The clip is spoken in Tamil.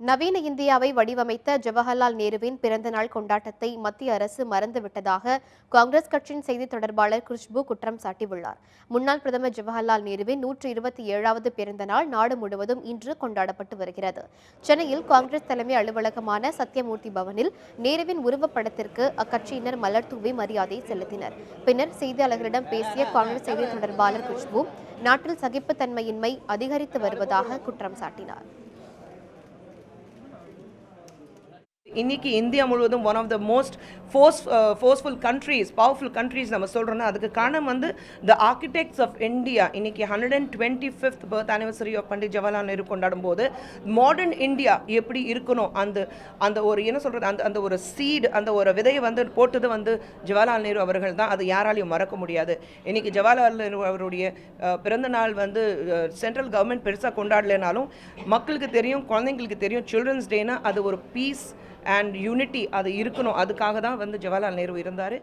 நவீன இந்தியாவை வடிவமைத்த ஜவஹர்லால் நேருவின் பிறந்தநாள் கொண்டாட்டத்தை மத்திய அரசு மறந்துவிட்டதாக காங்கிரஸ் கட்சியின் செய்தித் தொடர்பாளர் குஷ்பு குற்றம் சாட்டியுள்ளார். முன்னாள் பிரதமர் ஜவஹர்லால் நேருவின் 127வது பிறந்தநாள் நாடு முழுவதும் இன்று கொண்டாடப்பட்டு வருகிறது. சென்னையில் காங்கிரஸ் தலைமை அலுவலகமான சத்யமூர்த்தி பவனில் நேருவின் உருவப்படத்திற்கு அக்கட்சியினர் மலர் தூவி மரியாதை செலுத்தினர். பின்னர் செய்தியாளர்களிடம் பேசிய காங்கிரஸ் செய்தித் தொடர்பாளர் குஷ்பு நாட்டில் சகிப்புத்தன்மையின்மை அதிகரித்து வருவதாக குற்றம் சாட்டினார். இன்னைக்கு இந்தியா முழுவதும் one of the most forceful countries, powerful countries நம்ம சொல்கிறோன்னா அதுக்கு காரணம் வந்து த ஆர்கிடெக்ட்ஸ் ஆஃப் இந்தியா. இன்னைக்கு 125th birth anniversary of Pandit Jawaharlal Nehru கொண்டாடும் போது மாடர்ன் இந்தியா எப்படி இருக்கணும் அந்த ஒரு என்ன சொல்கிறது அந்த ஒரு சீடு, அந்த ஒரு விதையை வந்து போட்டது வந்து ஜவஹர்லால் நேரு அவர்கள் தான். அது யாராலையும் மறக்க முடியாது. இன்னைக்கு ஜவஹர்லால் நேரு அவருடைய பிறந்த நாள் வந்து சென்ட்ரல் கவர்மெண்ட் பெருசாக கொண்டாடலைனாலும் மக்களுக்கு தெரியும், குழந்தைங்களுக்கு தெரியும், சில்ட்ரன்ஸ் டேனா அது ஒரு பீஸ் அண்ட் யூனிட்டி அது இருக்கணும். அதுக்காக தான் வந்து ஜவஹர்லால் நேரு இருந்தார்.